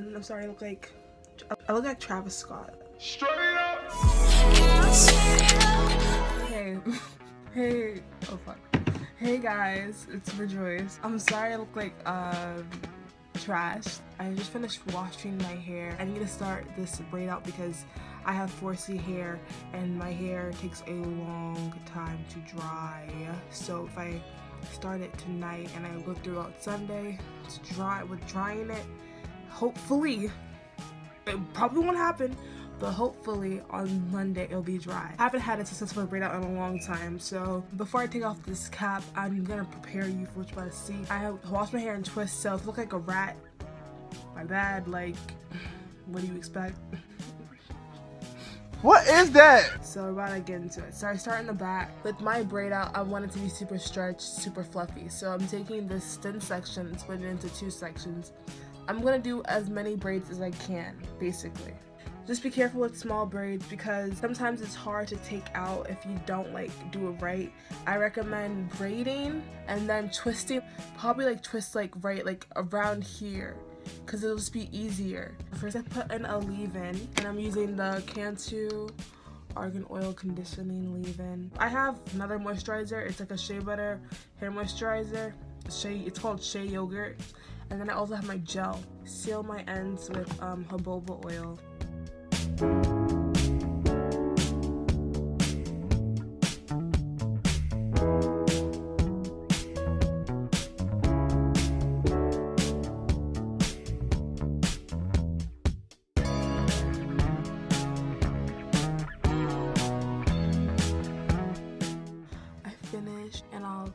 And I'm sorry, I look like Travis Scott. Straight up. Hey, oh fuck. Hey guys, it's Rejoice. I'm sorry I look like trash. I just finished washing my hair. I need to start this braid out because I have 4C hair and my hair takes a long time to dry. So if I start it tonight and I go throughout Sunday to drying it, hopefully, it probably won't happen, but hopefully on Monday it'll be dry. I haven't had a successful braid out in a long time, so before I take off this cap, I'm gonna prepare you for what you're about to see. I have washed my hair and twist, so if I look like a rat, my bad, like, what do you expect? What is that? So we're about to get into it. So I start in the back. With my braid out, I want it to be super stretched, super fluffy. So I'm taking this thin section and splitting it into 2 sections. I'm gonna do as many braids as I can, basically. Just be careful with small braids because sometimes it's hard to take out if you don't do it right. I recommend braiding and then twisting. Probably twist right around here because it'll just be easier. First I put in a leave-in and I'm using the Cantu Argan Oil Conditioning leave-in. I have another moisturizer. It's like a shea butter hair moisturizer. It's called Shea Yogurt. And then I also have my gel. Seal my ends with jojoba oil. I finished and I'll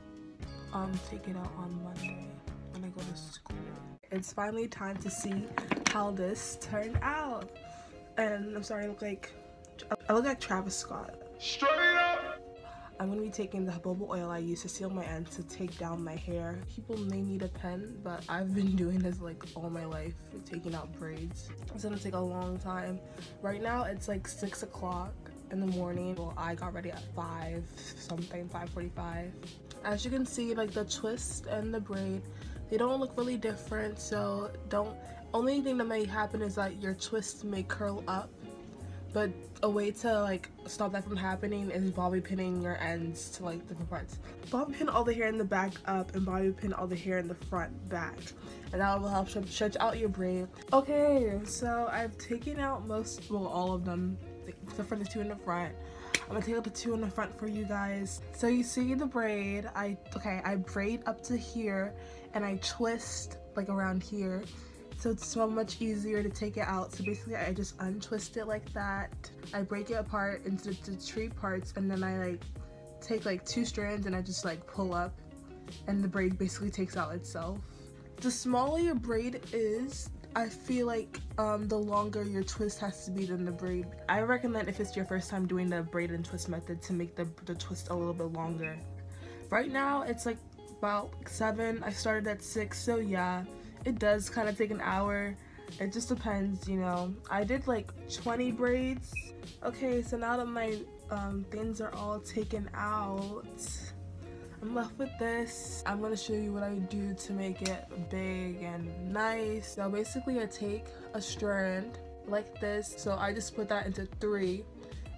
take it out on Monday when I go to school. It's finally time to see how this turned out. And I'm sorry, I look like Travis Scott. Straight up. I'm gonna be taking the jojoba oil I use to seal my ends to take down my hair. People may need a pen, but I've been doing this all my life, taking out braids. It's gonna take a long time. Right now it's 6 o'clock in the morning. Well, I got ready at 5:45. As you can see, the twist and the braid, they don't look really different, so only thing that may happen is that your twist may curl up, but a way to stop that from happening is bobby pinning your ends to different parts. Bobby pin all the hair in the back up and bobby pin all the hair in the front back, and that will help stretch out your braid. Okay, so I've taken out all of them except for the 2 in the front. I'm gonna take out the 2 in the front for you guys. So you see the braid, I braid up to here and I twist around here. So it's so much easier to take it out. So basically I just untwist it like that. I break it apart into the 3 parts and then I take 2 strands and I just pull up and the braid basically takes out itself. The smaller your braid is, I feel the longer your twist has to be than the braid. I recommend if it's your first time doing the braid and twist method to make the twist a little bit longer. Right now it's about 7. I started at 6, so yeah, it does kind of take an hour. It just depends, you know. I did 20 braids. Okay, so now that my things are all taken out, I'm left with this. I'm gonna show you what I do to make it big and nice. So basically I take a strand like this. So I just put that into 3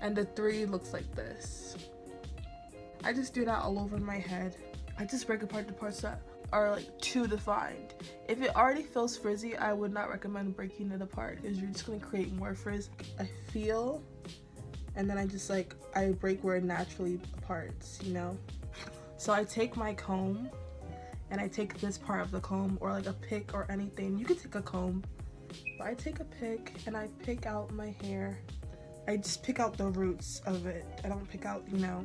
and the 3 looks like this. I just do that all over my head. I just break apart the parts that are too defined. If it already feels frizzy, I would not recommend breaking it apart because you're just gonna create more frizz. I feel, and then I just I break where it naturally parts, you know? So I take my comb and I take this part of the comb or a pick or anything. You could take a comb, but I take a pick and I pick out my hair. I just pick out the roots of it. I don't pick out, you know.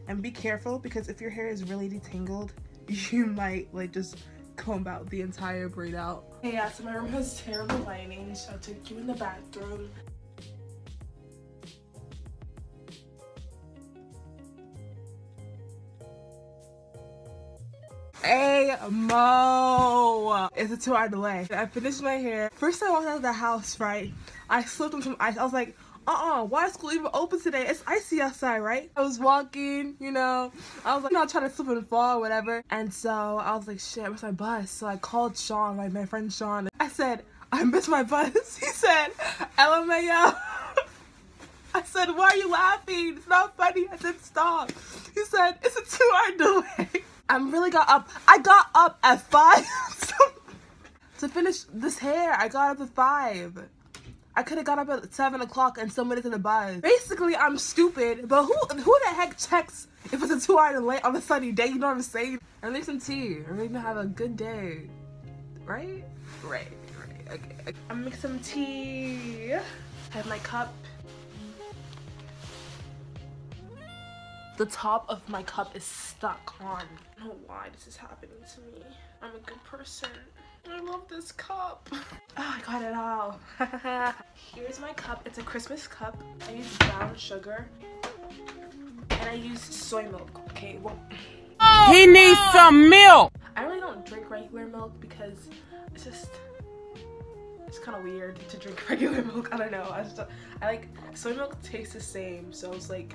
And be careful because if your hair is really detangled, you might just comb out the entire braid out. Hey, yeah, so my room has terrible lighting, so I took you in the bathroom. Hey Mo! It's a 2-hour delay. I finished my hair. First I walked out of the house, right? I slipped on some ice. I was like, why is school even open today? It's icy outside, right? I was walking, you know, I was not trying to slip and fall or whatever. And so I was like, shit, where's my bus? So I called Sean, my friend Sean. I said, I missed my bus. He said, LMAO. I said, why are you laughing? It's not funny. I said, stop. He said, it's a 2-hour delay. I really got up. I got up at 5 to finish this hair. I got up at 5. I could have got up at 7 o'clock and still made it to the bus. Basically, I'm stupid, but who the heck checks if it's a 2-hour delay on a sunny day? You know what I'm saying? I make some tea. We're gonna have a good day. Right? Right. Okay. I'm making some tea. I have my cup. The top of my cup is stuck on. I don't know why this is happening to me. I'm a good person. I love this cup. Oh, I got it all. Here's my cup. It's a Christmas cup. I use brown sugar. And I use soy milk. Okay, well. He needs some milk! I really don't drink regular milk because it's kind of weird to drink regular milk. I don't know. I like soy milk tastes the same, so it's like,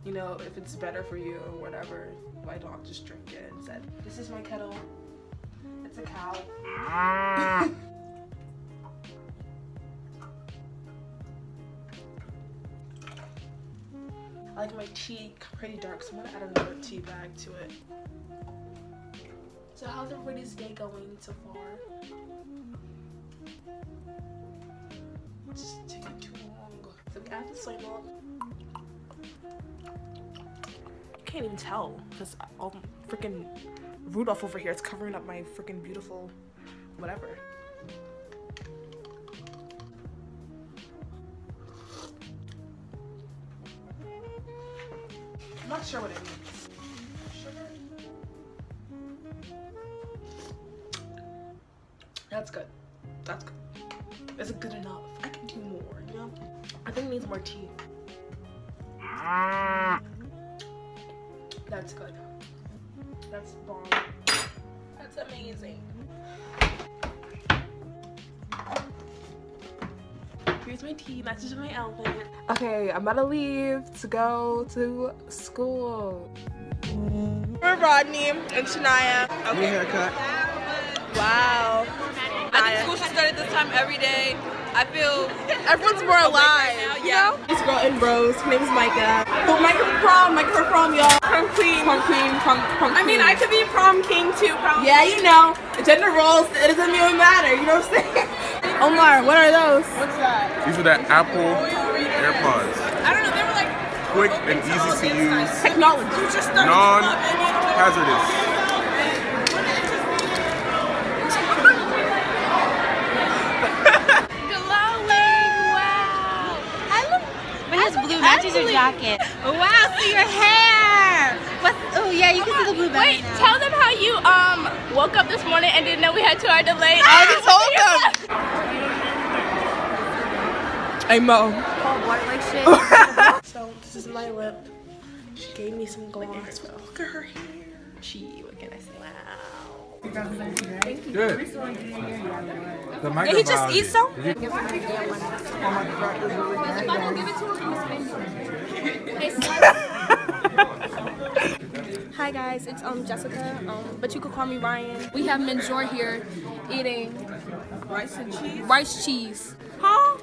you know, if it's better for you or whatever, why don't just drink it instead? This is my kettle. It's a cow. I like my tea pretty dark, so I'm gonna add another tea bag to it. So how's everybody's day going so far? It's taking too long. So we add the soy milk. Can't even tell because all freaking Rudolph over here is covering up my freaking beautiful whatever. I'm not sure what it means. Sugar? That's good. That's good. Is it good enough? I can do more, you know? I think it needs more tea. That's good. That's bomb. That's amazing. Here's my tea, matches my outfit. Okay, I'm about to leave to go to school. We're Rodney and Shania. Okay. New haircut. Wow. I think school should start at this time every day. I feel Everyone's more alive, right now. you know? This girl in Rose, her name is Micah. So Micah for prom, y'all. Prom queen. I mean, I could be prom king too, probably. Yeah, you know, gender roles, it doesn't even matter, you know what I'm saying? Omar, what are those? What's that? These are the Apple AirPods. I don't know, they were like Quick and easy to use. technology. Non-hazardous. Blue matches your jacket. Wow, see your hair. Oh yeah, you can see the blue button. Wait, now. tell them how you woke up this morning and didn't know we had 2-hour delay. I already told them. Hey Mo. Oh, white like shit. So this is my lip. She gave me some gloss. Look at her hair. What can I say? Wow. Good. Did he just eat some? Hi guys, it's Jessica, but you could call me Ryan. We have Minjor here eating rice and cheese. rice cheese. Huh?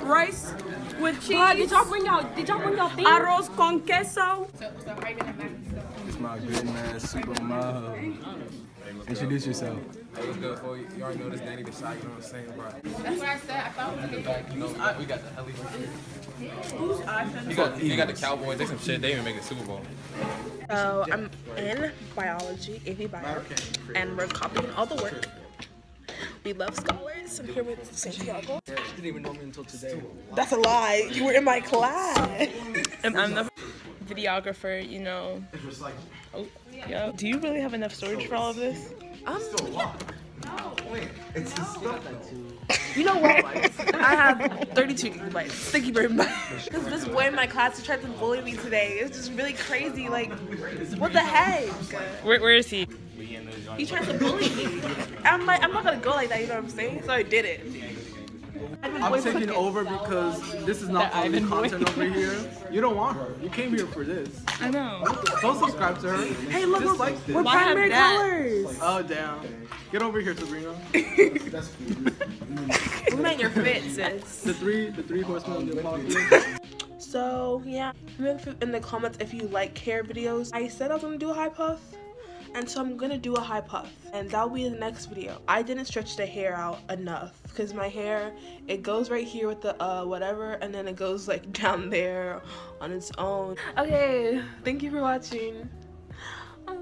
Rice with cheese. Did y'all bring y'all thing? Arroz con queso. It's my good man, Super Mo. Introduce yourself. Hey, what's good for you? You already know this Danny the Shot, you know what I'm saying, bro? That's what I said. I thought it was good. You know, we got the Helly here. You got the Cowboys, they some shit, they even make the Super Bowl. So I'm in biology, AP Bio, and we're copying all the work. We love scholars. I'm here with Santiago. You didn't even know me until today. That's a lie. You were in my class. And I'm the videographer, you know. Oh, yeah. Do you really have enough storage for all of this? You know what? I have 32 gigabytes. Sticky brain bites. Because this boy in my class tried to bully me today. It's just really crazy. Like, what the heck? Where is he? He tried to bully me. I'm not gonna go like that, you know what I'm saying? So I did it. I'm taking over because this is not the content over here. You don't want her. You came here for this. I know. Don't subscribe to her. Hey, look, Dislike we're this. primary colors. Oh, damn. Get over here, Sabrina. We meant your fit, sis. The three horsemen of the apocalypse. So yeah, in the comments if you like hair videos. I said I was gonna do a high puff, and so I'm gonna do a high puff, and that'll be the next video. I didn't stretch the hair out enough because my hair, it goes right here with the whatever, and then it goes like down there on its own. Okay, thank you for watching. Bye.